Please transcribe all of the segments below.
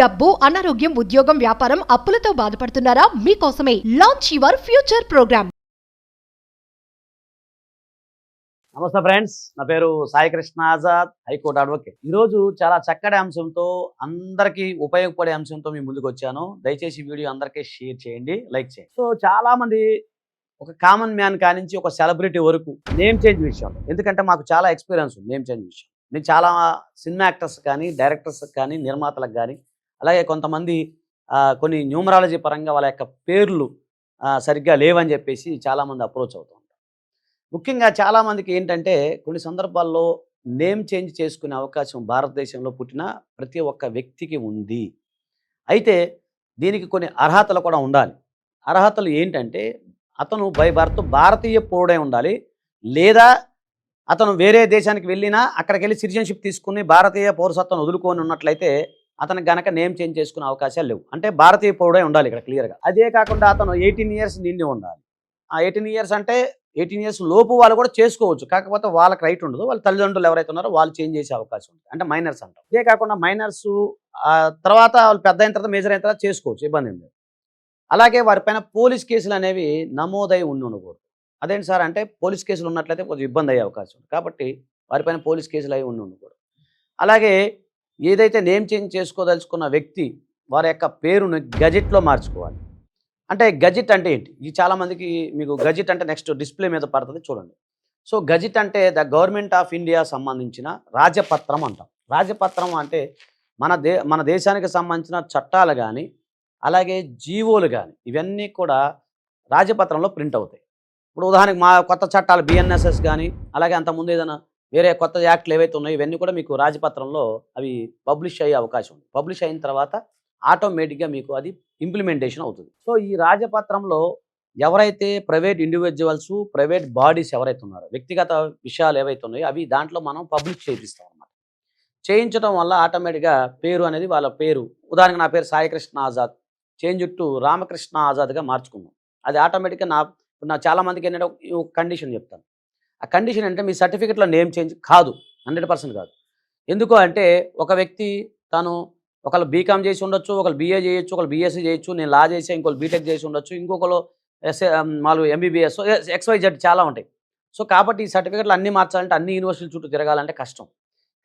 డబ్బు, అనారోగ్యం, ఉద్యోగం, వ్యాపారం, అప్పులతో బాధపడుతున్నారా? మీకోసమే లాంచ్ యువర్ ఫ్యూచర్ ప్రోగ్రామ్. నమస్తే ఫ్రెండ్స్, నా పేరు సాయి కృష్ణ ఆజాద్, హైకోర్టు అడ్వకేట్. ఈరోజు చాలా చక్కటి అంశంతో, అందరికీ ఉపయోగపడే అంశంతో మీ ముందుకు వచ్చాను. దయచేసి వీడియో అందరికీ షేర్ చేయండి, లైక్ చేయండి. సో చాలా మంది ఒక కామన్ మ్యాన్ కానించి ఒక సెలబ్రిటీ వరకు నేమ్ చేంజ్ విషయంలో, ఎందుకంటే మాకు చాలా ఎక్స్పీరియన్స్ ఉంది నేమ్ చేంజ్ విషయం. నేను చాలా సినిమా యాక్టర్స్ కానీ, డైరెక్టర్స్ కానీ, నిర్మాతలకు కానీ, అలాగే కొంతమంది కొన్ని న్యూమరాలజీ పరంగా వాళ్ళ యొక్క పేర్లు సరిగ్గా లేవని చెప్పేసి చాలామంది అప్రోచ్ అవుతూ ఉంటారు. ముఖ్యంగా చాలామందికి ఏంటంటే కొన్ని సందర్భాల్లో నేమ్ చేంజ్ చేసుకునే అవకాశం భారతదేశంలో పుట్టిన ప్రతి ఒక్క వ్యక్తికి ఉంది. అయితే దీనికి కొన్ని అర్హతలు కూడా ఉండాలి. అర్హతలు ఏంటంటే అతను బై బర్త్ భారతీయ పౌరుడై ఉండాలి, లేదా అతను వేరే దేశానికి వెళ్ళినా అక్కడికి వెళ్ళి సిటిజన్షిప్ తీసుకుని భారతీయ పౌరసత్వం వదులుకొని ఉన్నట్లయితే అతనికి గనక నేమ్ చేంజ్ చేసుకునే అవకాశాలు లేవు. అంటే భారతీయ పౌరుడై ఉండాలి ఇక్కడ క్లియర్గా. అదే కాకుండా అతను 18 ఇయర్స్ నిండి ఉండాలి. ఆ 18 ఇయర్స్ అంటే 18 ఇయర్స్ లోపు వాళ్ళు కూడా చేసుకోవచ్చు, కాకపోతే వాళ్ళకి రైట్ ఉండదు. వాళ్ళ తల్లిదండ్రులు ఎవరైతే ఉన్నారో వాళ్ళు చేంజ్ చేసే అవకాశం ఉంది, అంటే మైనర్స్ అంటారు. ఇదే కాకుండా మైనర్స్ తర్వాత వాళ్ళు పెద్ద అయిన తర్వాత మేజర్ అయిన తర్వాత చేసుకోవచ్చు, ఇబ్బంది ఏం లేదు. అలాగే వారిపైన పోలీస్ కేసులు అనేవి నమోదై ఉండకూడదు. అదేంటి సార్ అంటే పోలీస్ కేసులు ఉన్నట్లయితే కొంచెం ఇబ్బంది అయ్యే అవకాశం ఉంది, కాబట్టి వారిపైన పోలీస్ కేసులు అవి ఉండకూడదు. అలాగే ఏదైతే నేమ్ చేంజ్ చేసుకోదలుచుకున్న వ్యక్తి వారి యొక్క పేరును గజెట్లో మార్చుకోవాలి. అంటే గజెట్ అంటే ఏంటి? ఇది చాలామందికి మీకు గజెట్ అంటే నెక్స్ట్ డిస్ప్లే మీద పడుతుంది చూడండి. సో గజెట్ అంటే ద గవర్నమెంట్ ఆఫ్ ఇండియా సంబంధించిన రాజపత్రం అంటాం. రాజపత్రం అంటే మన దేశానికి సంబంధించిన చట్టాలు కానీ, అలాగే జీవోలు కానీ, ఇవన్నీ కూడా రాజపత్రంలో ప్రింట్ అవుతాయి. ఇప్పుడు ఉదాహరణకి మా కొత్త చట్టాలు బిఎన్ఎస్ఎస్ కానీ, అలాగే అంతకుముందు ఏదైనా వేరే కొత్త యాక్ట్లు ఏవైతే ఉన్నాయో ఇవన్నీ కూడా మీకు రాజపత్రంలో అవి పబ్లిష్ అయ్యే అవకాశం ఉంది. పబ్లిష్ అయిన తర్వాత ఆటోమేటిక్గా మీకు అది ఇంప్లిమెంటేషన్ అవుతుంది. సో ఈ రాజపత్రంలో ఎవరైతే ప్రైవేట్ ఇండివిజువల్స్, ప్రైవేట్ బాడీస్ ఎవరైతే ఉన్నారో, వ్యక్తిగత విషయాలు ఏవైతే ఉన్నాయో అవి దాంట్లో మనం పబ్లిష్ చేయిస్తాం అన్నమాట. చేయించడం వల్ల ఆటోమేటిక్గా పేరు అనేది వాళ్ళ పేరు, ఉదాహరణకు నా పేరు సాయి కృష్ణ ఆజాద్ చేంజ్ టు రామకృష్ణ ఆజాద్గా మార్చుకున్నాం. అది ఆటోమేటిక్గా నా చాలామందికి ఏంటంటే ఒక కండిషన్ చెప్తాను. ఆ కండిషన్ అంటే మీ సర్టిఫికెట్లో నేమ్ చేంజ్ కాదు, 100% కాదు. ఎందుకు అంటే ఒక వ్యక్తి తను ఒకళ్ళు బీకామ్ చేసి ఉండొచ్చు, ఒకళ్ళు బీఏ చేయొచ్చు, ఒకళ్ళు బీఎస్సీ చేయొచ్చు, నేను లా చేసి ఇంకోళ్ళు బీటెక్ చేసి ఉండొచ్చు, ఇంకొకరు వాళ్ళు ఎంబీబీఎస్, XYZ చాలా ఉంటాయి. సో కాబట్టి ఈ సర్టిఫికెట్లు అన్నీ మార్చాలంటే అన్ని యూనివర్సిటీల చుట్టూ తిరగాలంటే కష్టం.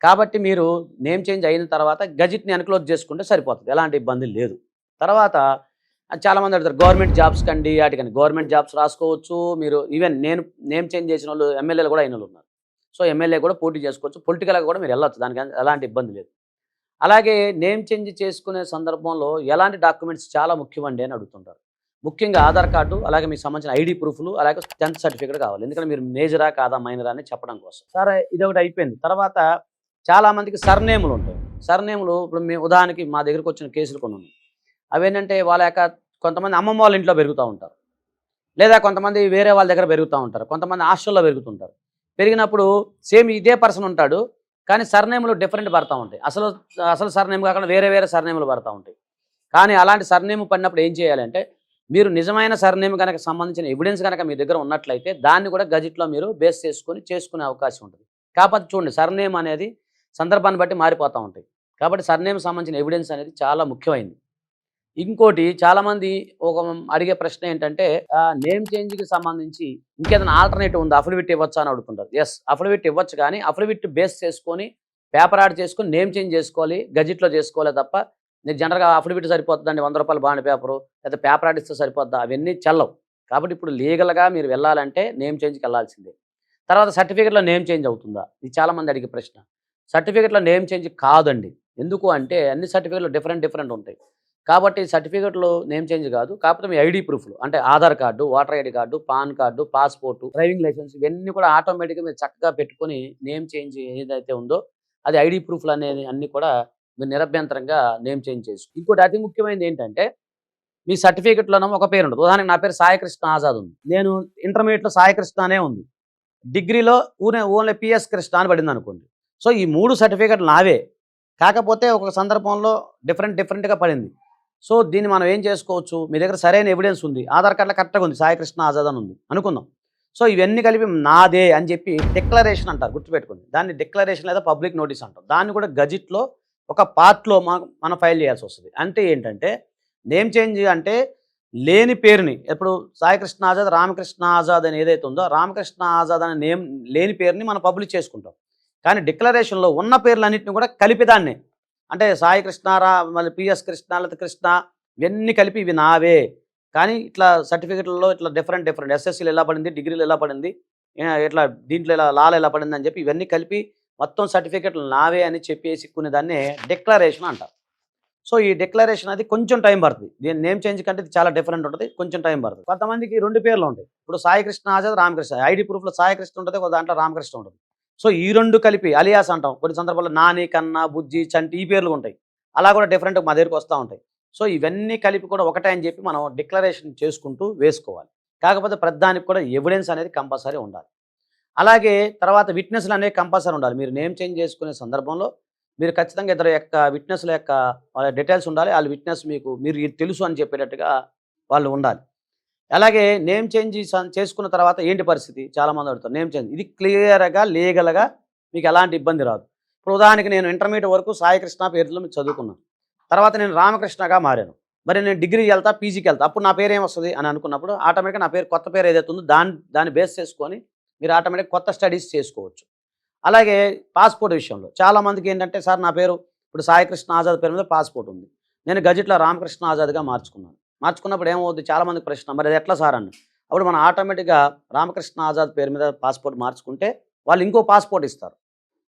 కాబట్టి మీరు నేమ్ చేంజ్ అయిన తర్వాత గజెట్ని ఎన్క్లోజ్ చేసుకుంటే సరిపోతుంది, ఎలాంటి ఇబ్బంది లేదు. తర్వాత చాలామంది అడుగుతారు గవర్నమెంట్ జాబ్స్ కండి వాటికని. గవర్నమెంట్ జాబ్స్ రాసుకోవచ్చు మీరు. ఈవెన్ నేను నేమ్ చేంజ్ చేసిన వాళ్ళు ఎమ్మెల్యేలు కూడా అయిన వాళ్ళు ఉన్నారు. సో ఎమ్మెల్యే కూడా పోటీ చేసుకోవచ్చు, పొలిటికల్గా కూడా మీరు వెళ్ళొచ్చు, దానికి ఎలాంటి ఇబ్బంది లేదు. అలాగే నేమ్ చేంజ్ చేసుకునే సందర్భంలో ఎలాంటి డాక్యుమెంట్స్ చాలా ముఖ్యమండి అని అడుగుతుంటారు. ముఖ్యంగా ఆధార్ కార్డు, అలాగే మీకు సంబంధించిన ఐడి ప్రూఫ్లు, అలాగే 10th సర్టిఫికేట్ కావాలి. ఎందుకంటే మీరు మేజరా కాదా మైనరా అని చెప్పడం కోసం. సరే ఇది ఒకటి అయిపోయింది. తర్వాత చాలామందికి సర్నేములు ఉంటాయి. సర్నేములు ఇప్పుడు మీ ఉదాహరణకి మా దగ్గరకు వచ్చిన కేసులు కొన్ని ఉన్నాయి. అవేంటంటే వాళ్ళ యొక్క కొంతమంది అమ్మమ్మ వాళ్ళ ఇంట్లో పెరుగుతూ ఉంటారు, లేదా కొంతమంది వేరే వాళ్ళ దగ్గర పెరుగుతూ ఉంటారు, కొంతమంది హాస్టల్లో పెరుగుతుంటారు. పెరిగినప్పుడు సేమ్ ఇదే పర్సన్ ఉంటాడు, కానీ సర్నేములు డిఫరెంట్ పడతా ఉంటాయి. అసలు సర్నేమ్ కాకుండా వేరే వేరే సర్నేములు పడతా ఉంటాయి. కానీ అలాంటి సర్నేమ్ పడినప్పుడు ఏం చేయాలంటే మీరు నిజమైన సర్నేమ్ కనుక సంబంధించిన ఎవిడెన్స్ కనుక మీ దగ్గర ఉన్నట్లయితే దాన్ని కూడా గజెట్లో మీరు బేస్ చేసుకునే అవకాశం ఉంటుంది. కాకపోతే చూడండి, సర్నేమ్ అనేది సందర్భాన్ని బట్టి మారిపోతూ ఉంటాయి. కాబట్టి సర్నేమ్ సంబంధించిన ఎవిడెన్స్ అనేది చాలా ముఖ్యమైనది. ఇంకోటి చాలామంది అడిగే ప్రశ్న ఏంటంటే నేమ్ చేంజ్కి సంబంధించి ఇంకేదైనా ఆల్టర్నేటివ్ ఉందా, అఫిడవిట్ ఇవ్వచ్చా అని అడుగుతుంటారు. ఎస్, అఫిడవిట్ ఇవ్వచ్చు, కానీ అఫిడవిట్ బేస్ చేసుకొని పేపర్ యాడ్ చేసుకొని నేమ్ చేంజ్ చేసుకోవాలి, గజెట్లో చేసుకోవాలి తప్ప నేను జనరల్గా అఫిడవిట్ సరిపోతుందండి, 100 రూపాయలు బాండ్ పేపరు, లేదా పేపర్ యాడ్ ఇస్తే సరిపోద్దా, అవన్నీ చెల్లవు. కాబట్టి ఇప్పుడు లీగల్గా మీరు వెళ్ళాలంటే నేమ్ చేంజ్కి వెళ్ళాల్సిందే. తర్వాత సర్టిఫికెట్లో నేమ్ చేంజ్ అవుతుందా, ఇది చాలామంది అడిగే ప్రశ్న. సర్టిఫికెట్లో నేమ్ చేంజ్ కాదండి. ఎందుకు అంటే అన్ని సర్టిఫికెట్లు డిఫరెంట్ ఉంటాయి. కాబట్టి సర్టిఫికెట్లో నేమ్ చేంజ్ కాదు, కాకపోతే మీ ఐడి ప్రూఫ్లు అంటే Aadhaar card, voter ID card, PAN card, passport, driving licence, ఇవన్నీ కూడా ఆటోమేటిక్గా మీరు చక్కగా పెట్టుకొని నేమ్ చేంజ్ ఏదైతే ఉందో అది ఐడి ప్రూఫ్లు అనేది అన్నీ కూడా మీరు నిరభ్యంతరంగా నేమ్ చేంజ్ చేసుకో. ఇంకోటి అతి ముఖ్యమైనది ఏంటంటే మీ సర్టిఫికెట్లోనో ఒక పేరు ఉండదు. ఉదాహరణకి నా పేరు సాయి కృష్ణ ఆజాద్ ఉంది, నేను ఇంటర్మీడియట్లో సాయి కృష్ణ అనే ఉంది, డిగ్రీలో ఓన్లీ PS కృష్ణ అని పడింది అనుకోండి. సో ఈ 3 సర్టిఫికెట్లు నావే, కాకపోతే ఒక సందర్భంలో డిఫరెంట్గా పడింది. సో దీన్ని మనం ఏం చేసుకోవచ్చు, మీ దగ్గర సరైన ఎవిడెన్స్ ఉంది, ఆధార్ కార్డులో కరెక్ట్గా ఉంది, సాయి కృష్ణ ఆజాద్ అని ఉంది అనుకుందాం. సో ఇవన్నీ కలిపి నాదే అని చెప్పి డిక్లరేషన్ అంటారు, గుర్తుపెట్టుకోండి. దాన్ని డిక్లరేషన్ లేదా పబ్లిక్ నోటీస్ అంటారు. దాన్ని కూడా గజెట్లో ఒక పార్ట్లో మనం ఫైల్ చేయాల్సి వస్తుంది. అంటే ఏంటంటే నేమ్ చేంజ్ అంటే లేని పేరుని ఇప్పుడు సాయికృష్ణ ఆజాద్, రామకృష్ణ ఆజాద్ అని ఏదైతే ఉందో రామకృష్ణ ఆజాద్ అనే నేమ్ లేని పేరుని మనం పబ్లిష్ చేసుకుంటాం. కానీ డిక్లరేషన్లో ఉన్న పేర్లన్నింటిని కూడా కలిపిదాన్నే అంటే సాయి కృష్ణ మళ్ళీ పిఎస్ కృష్ణ లేదా కృష్ణ ఇవన్నీ కలిపి ఇవి నావే. కానీ ఇట్లా సర్టిఫికెట్లలో ఇట్లా డిఫరెంట్ ఎస్ఎస్సీలు ఎలా పడింది, డిగ్రీలు ఎలా పడింది, ఇట్లా దీంట్లో ఇలా లాలు ఎలా పడింది అని చెప్పి ఇవన్నీ కలిపి మొత్తం సర్టిఫికెట్లు నావే అని చెప్పేసి దాన్నే డిక్లరేషన్ అంటారు. సో ఈ డిక్లరేషన్ అది కొంచెం టైం పడుతుంది. దీని నేమ్ చేంజ్ కంటే ఇది చాలా డిఫరెంట్ ఉంటుంది, కొంచెం టైం పడుతుంది. కొంతమందికి 2 పేర్లు ఉంటాయి. ఇప్పుడు సాయి కృష్ణ ఆజాద్, రామకృష్ణ ఐడి ప్రూఫ్లో సాయి కృష్ణ ఉంటుంది, ఒక దాంట్లో రామకృష్ణ ఉంటుంది. సో ఈ 2 కలిపి అలియాస్ అంటాం. కొన్ని సందర్భాల్లో నాని, కన్నా, బుజ్జి, చంటి ఈ పేర్లు ఉంటాయి. అలా కూడా డిఫరెంట్ మా దగ్గరికి వస్తూ ఉంటాయి. సో ఇవన్నీ కలిపి కూడా ఒకటే అని చెప్పి మనం డిక్లరేషన్ చేసుకుంటూ వేసుకోవాలి. కాకపోతే ప్రతిదానికి కూడా ఎవిడెన్స్ అనేది కంపల్సరీ ఉండాలి. అలాగే తర్వాత విట్నెస్లు అనేవి కంపల్సరీ ఉండాలి. మీరు నేమ్ చేంజ్ చేసుకునే సందర్భంలో మీరు ఖచ్చితంగా ఇద్దరు యొక్క విట్నెస్ల యొక్క వాళ్ళ డీటెయిల్స్ ఉండాలి. వాళ్ళ విట్నెస్ మీరు ఇది తెలుసు అని చెప్పేటట్టుగా వాళ్ళు ఉండాలి. అలాగే నేమ్ చేంజ్ చేసుకున్న తర్వాత ఏంటి పరిస్థితి చాలామంది అడుగుతారు. నేమ్ చేంజ్ ఇది క్లియర్గా లీగల్గా మీకు ఎలాంటి ఇబ్బంది రాదు. ఇప్పుడు ఉదాహరణకి నేను ఇంటర్మీడియట్ వరకు సాయి కృష్ణ పేరులో మీరు చదువుకున్నాను. తర్వాత నేను రామకృష్ణగా మారాను. మరి నేను డిగ్రీకి వెళ్తా, పీజీకి వెళ్తా, అప్పుడు నా పేరు ఏమొస్తుంది అని అనుకున్నప్పుడు ఆటోమేటిక్గా నా పేరు కొత్త పేరు ఏదైతే ఉందో దాన్ని బేస్ చేసుకొని మీరు ఆటోమేటిక్గా కొత్త స్టడీస్ చేసుకోవచ్చు. అలాగే పాస్పోర్ట్ విషయంలో చాలామందికి ఏంటంటే సార్ నా పేరు ఇప్పుడు సాయి కృష్ణ ఆజాద్ పేరు మీద పాస్పోర్ట్ ఉంది, నేను గజెట్లో రామకృష్ణ ఆజాద్గా మార్చుకున్నప్పుడు ఏమవుతుంది చాలామందికి ప్రశ్న, మరి అది ఎట్లా సార్ అన్న. అప్పుడు మనం ఆటోమేటిక్గా రామకృష్ణ ఆజాద్ పేరు మీద పాస్పోర్ట్ మార్చుకుంటే వాళ్ళు ఇంకో పాస్పోర్ట్ ఇస్తారు.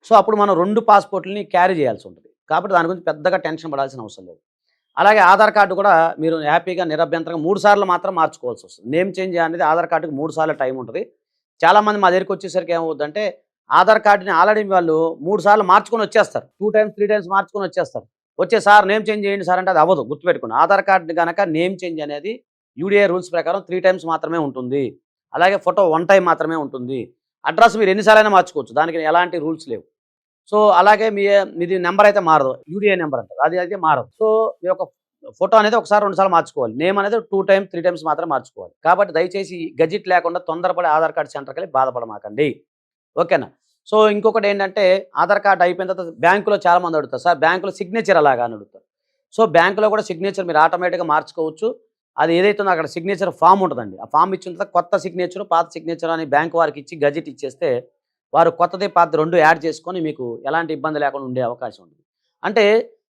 సో అప్పుడు మనం 2 పాస్పోర్ట్లని క్యారీ చేయాల్సి ఉంటుంది. కాబట్టి దాని గురించి పెద్దగా టెన్షన్ పడాల్సిన అవసరం లేదు. అలాగే ఆధార్ కార్డు కూడా మీరు హ్యాపీగా నిరభ్యంతరంగా 3 సార్లు మాత్రం మార్చుకోవాల్సి వస్తుంది. నేమ్ చేంజ్ అనేది ఆధార్ కార్డుకి 3 సార్లు టైం ఉంటుంది. చాలామంది మా దగ్గరికి వచ్చేసరికి ఏమవుతుందంటే ఆధార్ కార్డుని ఆల్రెడీ వాళ్ళు 3 సార్లు మార్చుకొని వచ్చేస్తారు. 2 టైమ్స్ 3 టైమ్స్ మార్చుకొని వచ్చేస్తారు. సార్ నేమ్ చేంజ్ చేయండి సార్ అంటే అది అవ్వదు, గుర్తుపెట్టుకోండి. ఆధార్ కార్డు కనుక నేమ్ చేంజ్ అనేది యూడిఐ రూల్స్ ప్రకారం 3 టైమ్స్ మాత్రమే ఉంటుంది. అలాగే ఫోటో 1 టైం మాత్రమే ఉంటుంది. అడ్రస్ మీరు ఎన్నిసార్లైనా మార్చుకోవచ్చు, దానికి ఎలాంటి రూల్స్ లేవు. సో అలాగే మీది నెంబర్ అయితే మారదు, యూడిఐ నెంబర్ అంటారు, అది అయితే మారదు. సో మీ యొక్క ఫోటో అనేది 1 సారి 2 సార్లు మార్చుకోవాలి. నేమ్ అనేది 2 టైమ్స్ 3 టైమ్స్ మాత్రం మార్చుకోవాలి. కాబట్టి దయచేసి గజిట్ లేకుండా తొందరపడి ఆధార్ కార్డు సెంటర్కి వెళ్ళి బాధపడమాకండి, ఓకేనా. సో ఇంకొకటి ఏంటంటే ఆధార్ కార్డు అయిపోయిన తర్వాత బ్యాంకులో చాలామంది అడుగుతారు, సార్ బ్యాంకులో సిగ్నేచర్ అలాగా అని అడుగుతారు. సో బ్యాంకులో కూడా సిగ్నేచర్ మీరు ఆటోమేటిక్గా మార్చుకోవచ్చు. అది ఏదైతే ఉందో అక్కడ సిగ్నేచర్ ఫామ్ ఉంటుందండి, ఆ ఫామ్ ఇచ్చిన తర్వాత కొత్త సిగ్నేచర్ పాత సిగ్నేచర్ అని బ్యాంకు వారికి ఇచ్చి గజిట్ ఇచ్చేస్తే వారు కొత్తది పాత 2 యాడ్ చేసుకొని మీకు ఎలాంటి ఇబ్బంది లేకుండా ఉండే అవకాశం ఉంటుంది. అంటే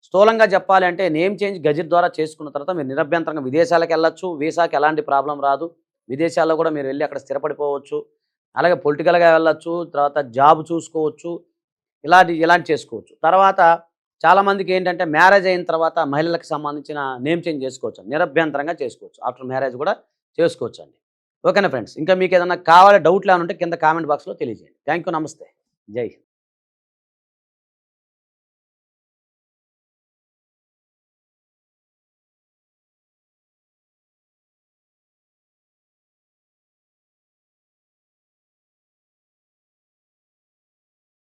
స్థూలంగా చెప్పాలి అంటే నేమ్ చేంజ్ గజిట్ ద్వారా చేసుకున్న తర్వాత మీరు నిరభ్యంతరంగా విదేశాలకు వెళ్ళొచ్చు, వీసాకి ఎలాంటి ప్రాబ్లం రాదు. విదేశాల్లో కూడా మీరు వెళ్ళి అక్కడ స్థిరపడిపోవచ్చు. అలాగే పొలిటికల్గా వెళ్ళొచ్చు, తర్వాత జాబ్ చూసుకోవచ్చు, ఇలాంటి చేసుకోవచ్చు. తర్వాత చాలామందికి ఏంటంటే మ్యారేజ్ అయిన తర్వాత మహిళలకు సంబంధించిన నేమ్ చేంజ్ చేసుకోవచ్చు, నిరభ్యంతరంగా చేసుకోవచ్చు. ఆఫ్టర్ మ్యారేజ్ కూడా చేసుకోవచ్చు అండి, ఓకేనా ఫ్రెండ్స్. ఇంకా మీకు ఏదైనా కావాలి డౌట్లు ఏమైనా ఉంటే కింద కామెంట్ బాక్స్లో తెలియజేయండి. థ్యాంక్ యూ, నమస్తే, జై హింద్.